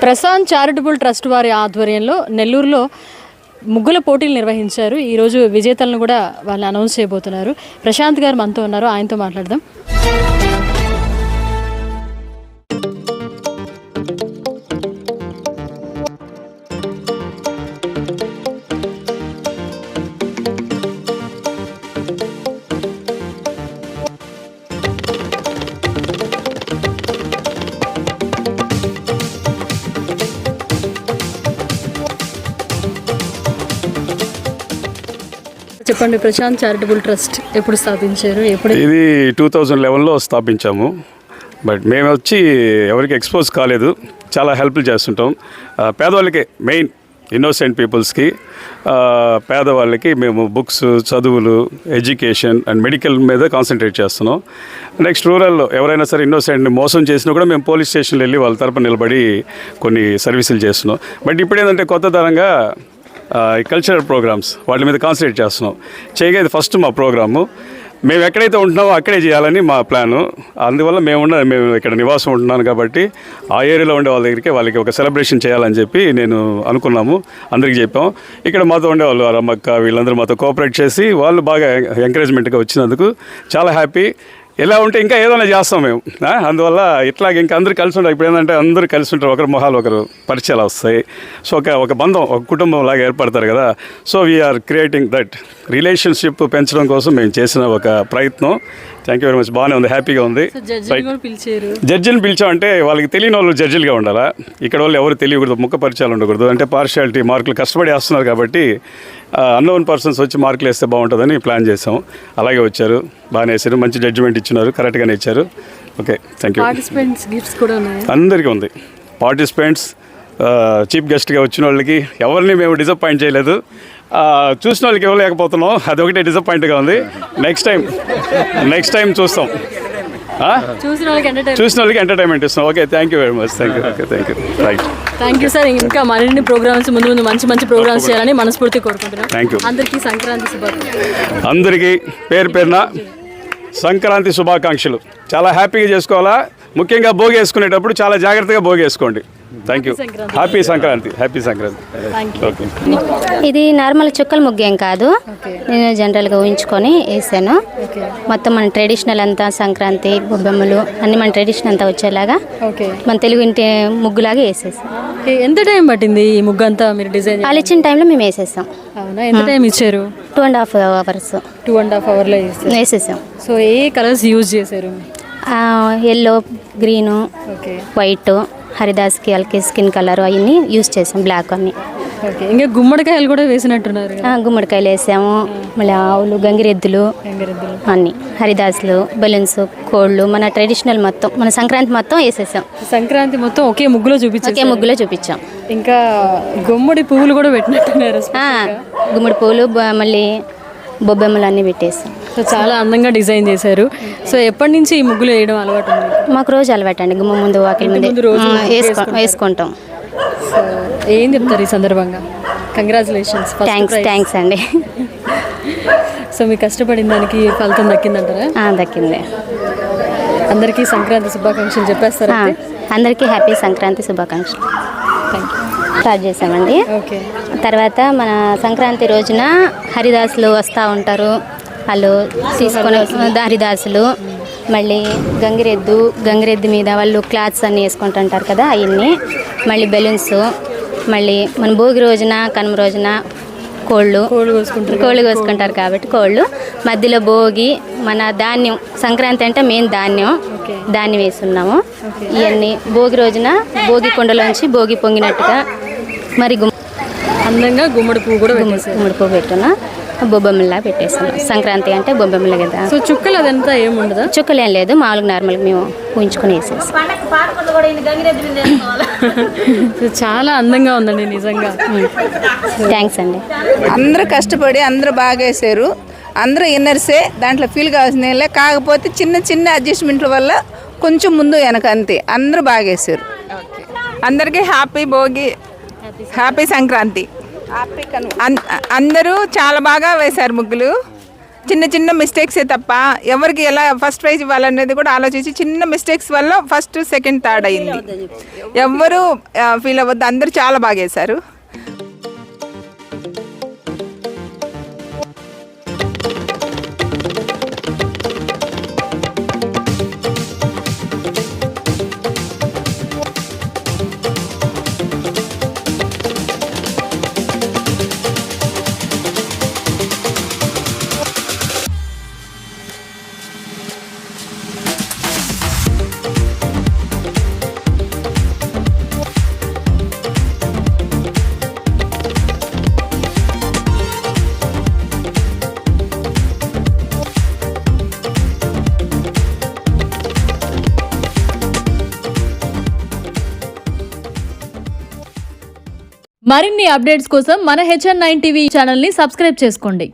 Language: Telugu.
ప్రశాంత్ చారిటబుల్ ట్రస్ట్ వారి ఆధ్వర్యంలో నెల్లూరులో ముగ్గుల పోటీలు నిర్వహించారు. ఈరోజు విజేతలను కూడా వాళ్ళు అనౌన్స్ చేయబోతున్నారు. ప్రశాంత్ గారు మనతో ఉన్నారు, ఆయనతో మాట్లాడదాం. చెప్పండి, ప్రశాంత్ చారిటబుల్ ట్రస్ట్ ఎప్పుడు స్థాపించారు? ఇది 2011లో స్థాపించాము. బట్ మేము వచ్చి ఎవరికి ఎక్స్పోజ్ కాలేదు. చాలా హెల్ప్లు చేస్తుంటాం. పేదవాళ్ళకి, మెయిన్ ఇన్నోసెంట్ పీపుల్స్కి, పేదవాళ్ళకి మేము బుక్స్, చదువులు, ఎడ్యుకేషన్ అండ్ మెడికల్ మీద కాన్సన్ట్రేట్ చేస్తున్నాం. నెక్స్ట్ రూరల్లో ఎవరైనా సరే ఇన్నోసెంట్ని మోసం చేసినా కూడా మేము పోలీస్ స్టేషన్లో వెళ్ళి వాళ్ళ తరపున నిలబడి కొన్ని సర్వీసులు చేస్తున్నాం. బట్ ఇప్పుడు ఏంటంటే కొత్త తరంగా కల్చరల్ ప్రోగ్రామ్స్ వాటి మీద కాన్సన్ట్రేట్ చేస్తున్నాం. చేయగా ఇది ఫస్ట్ మా ప్రోగ్రాము. మేము ఎక్కడైతే ఉంటున్నామో అక్కడే చేయాలని మా ప్లాను. అందువల్ల మేము ఇక్కడ నివాసం ఉంటున్నాను కాబట్టి ఆ ఏరియాలో ఉండే వాళ్ళ దగ్గరికి వాళ్ళకి ఒక సెలబ్రేషన్ చేయాలని చెప్పి నేను అనుకున్నాము. అందరికీ చెప్పాము. ఇక్కడ మాతో ఉండేవాళ్ళు రమ్మక్క వీళ్ళందరూ మాతో కోఆపరేట్ చేసి వాళ్ళు బాగా ఎంకరేజ్మెంట్గా వచ్చినందుకు చాలా హ్యాపీ. ఇలా ఉంటే ఇంకా ఏదైనా చేస్తాం మేము. అందువల్ల ఇట్లాగే ఇంకా అందరూ కలిసి ఉంటారు. ఇప్పుడు ఏంటంటే అందరూ కలిసి ఉంటారు, ఒకరి మొహాలు ఒకరు పరిచయాలు వస్తాయి. సో ఒక బంధం, ఒక కుటుంబం లాగా ఏర్పడతారు కదా. So we are creating that relationship పెంచడం కోసం మేము చేసిన ఒక ప్రయత్నం. Thank you very much. బాగానే ఉంది, హ్యాపీగా ఉంది. జడ్జిని పిలిచామంటే వాళ్ళకి తెలియని వాళ్ళు జడ్జిలుగా ఉండాలా. ఇక్కడ వాళ్ళు ఎవరు తెలియకూడదు, ముఖ పరిచయాలు ఉండకూడదు. అంటే పార్షియాలిటీ మార్కులు కష్టపడి వేస్తున్నారు కాబట్టి అన్నోన్ పర్సన్స్ వచ్చి మార్కులు వేస్తే బాగుంటుందని ప్లాన్ చేసాం. అలాగే వచ్చారు, బాగానే వేసారు, మంచి జడ్జిమెంట్ ఇచ్చినారు, కరెక్ట్గానే ఇచ్చారు. Okay, thank you. అందరికీ ఉంది. పార్టిసిపెంట్స్, చీఫ్ గెస్ట్గా వచ్చిన వాళ్ళకి ఎవరిని మేము డిసప్పాయింట్ చేయలేదు. చూసిన వాళ్ళకి ఇవ్వలేకపోతున్నాం, అదొకటే డిసప్పాయింట్గా ఉంది. నెక్స్ట్ టైం చూస్తాం. చూసిన వాళ్ళకి ఎంటర్టైన్మెంట్ ఇస్తాం. Okay, thank you very much. Thank you sir. ఇంకా మరిన్ని ప్రోగ్రామ్స్ ముందు మంచి ప్రోగ్రామ్స్ చేయాలని మనస్ఫూర్తి కోరుకుంటున్నాం. Thank you. అందరికీ సంక్రాంతి శుభాకాంక్షలు. అందరికీ పేరున సంక్రాంతి శుభాకాంక్షలు. చాలా హ్యాపీగా చేసుకోవాలా. ముఖ్యంగా భోగి వేసుకునేటప్పుడు చాలా జాగ్రత్తగా భోగి వేసుకోండి. Thank you. Happy Sankranti. Okay. ఇది నార్మల్ చుక్కల ముగ్గేం కాదు, నేను జనరల్గా ఊహించుకొని వేసాను. మొత్తం మన ట్రెడిషనల్ అంతా సంక్రాంతి బొబ్బెమ్మలు అన్ని మన ట్రెడిషనల్ అంతా వచ్చేలాగా మన తెలుగు ఇంటి ముగ్గులాగా వేసేసాం. ఎంత టైం పట్టింది ఈ ముగ్గు అంతా మీరు డిజైన్? వాళ్ళు ఇచ్చిన టైంలో మేము వేసేసాం. అవునా, ఎంత టైం ఇచ్చారు? 2.5 hours. 2.5 hours వేసేసాం. సో ఏ కలర్స్ యూజ్ చేశారు? ఎల్లో, గ్రీను, వైట్, హరిదాస్కి వాళ్ళకి స్కిన్ కలర్ అవన్నీ యూజ్ చేసాం, బ్లాక్ అన్ని. ఓకే. ఇంకా గుమ్మడికాయలు కూడా వేసినట్టున్నారు? గుమ్మడికాయలు వేసాము, మళ్ళీ ఆవులు, గంగిరెద్దులు అన్ని, హరిదాసులు, బెలూన్స్, కోళ్ళు, మన ట్రెడిషనల్ మొత్తం మన సంక్రాంతి మొత్తం వేసేసాం. సంక్రాంతి మొత్తం ఒకే ముగ్గులో చూపించాం. ఇంకా గుమ్మడి పువ్వులు కూడా పెట్టినట్టున్నారు? గుమ్మడి పువ్వులు, మళ్ళీ బొబ్బెమ్మలు అన్నీ పెట్టేసాం. సో చాలా అందంగా డిజైన్ చేశారు. సో ఎప్పటి నుంచి ఈ ముగ్గులు వేయడం అలవాటు ఉంది? మాకు రోజు అలవాటు అండి. గుమ్మ ముందు, వాకిలి ముందు వేసుకుంటాం. సో ఏం చెప్తారు ఈ సందర్భంగా? కంగ్రాచులేషన్స్. థ్యాంక్స్ అండి. సో మీకు కష్టపడిన దానికి ఫలితం దక్కిందంటారా? దక్కింది. అందరికీ సంక్రాంతి శుభాకాంక్షలు చెప్పేస్తారా? అందరికీ హ్యాపీ సంక్రాంతి శుభాకాంక్షలు. Thank you. స్టార్ట్ చేసామండి. ఓకే. తర్వాత మన సంక్రాంతి రోజున హరిదాసులు వస్తూ ఉంటారు. వాళ్ళు తీసుకొని హరిదాసులు, మళ్ళీ గంగిరెద్దు మీద వాళ్ళు క్లాత్స్ అన్నీ వేసుకుంటుంటారు కదా, అవన్నీ, మళ్ళీ బెలూన్స్, మళ్ళీ మన భోగి రోజున, కనుమ రోజున కోళ్ళు కోసుకుంటారు కాబట్టి కోళ్ళు, మధ్యలో భోగి, మన ధాన్యం, సంక్రాంతి అంటే మెయిన్ ధాన్యం వేస్తున్నాము. ఇవన్నీ భోగి రోజున భోగి కుండలోంచి భోగి పొంగినట్టుగా మరి అందంగా గుమ్మడి పువ్వు పెట్టున్నా, బొబ్బెమ్మలా పెట్టేస్తున్నాం. సంక్రాంతి అంటే బొబ్బెమ్మలే కదా. సో చుక్కలు అదంతా ఏముండదా? చుక్కలు ఏం లేదు, మామూలుగా నార్మల్గా మేము ఊహించుకొని వేసేస్తాం. చాలా అందంగా ఉందండి నిజంగా. థ్యాంక్స్ అండి. అందరూ కష్టపడి అందరూ బాగా వేసారు. అందరూ ఇన్నర్సే, దాంట్లో ఫీల్ కావాల్సిన, కాకపోతే చిన్న అడ్జస్ట్మెంట్ల వల్ల కొంచెం ముందు వెనక, అంతే. అందరూ బాగా వేసారు. అందరికీ హ్యాపీ భోగి, హ్యాపీ సంక్రాంతి. అందరూ చాలా బాగా వేశారు ముగ్గులు. చిన్న చిన్న మిస్టేక్సే తప్ప ఎవరికి ఎలా ఫస్ట్ ప్రైజ్ ఇవ్వాలనేది కూడా ఆలోచించి చిన్న మిస్టేక్స్ వల్ల ఫస్ట్ సెకండ్ థర్డ్ అయింది. ఎవ్వరూ ఫీల్ అవ్వద్దు, అందరూ చాలా బాగా వేశారు. మరిన్ని అప్డేట్స్ కోసం మన HN9 టీవీ ఛానల్ని సబ్స్క్రైబ్ చేసుకోండి.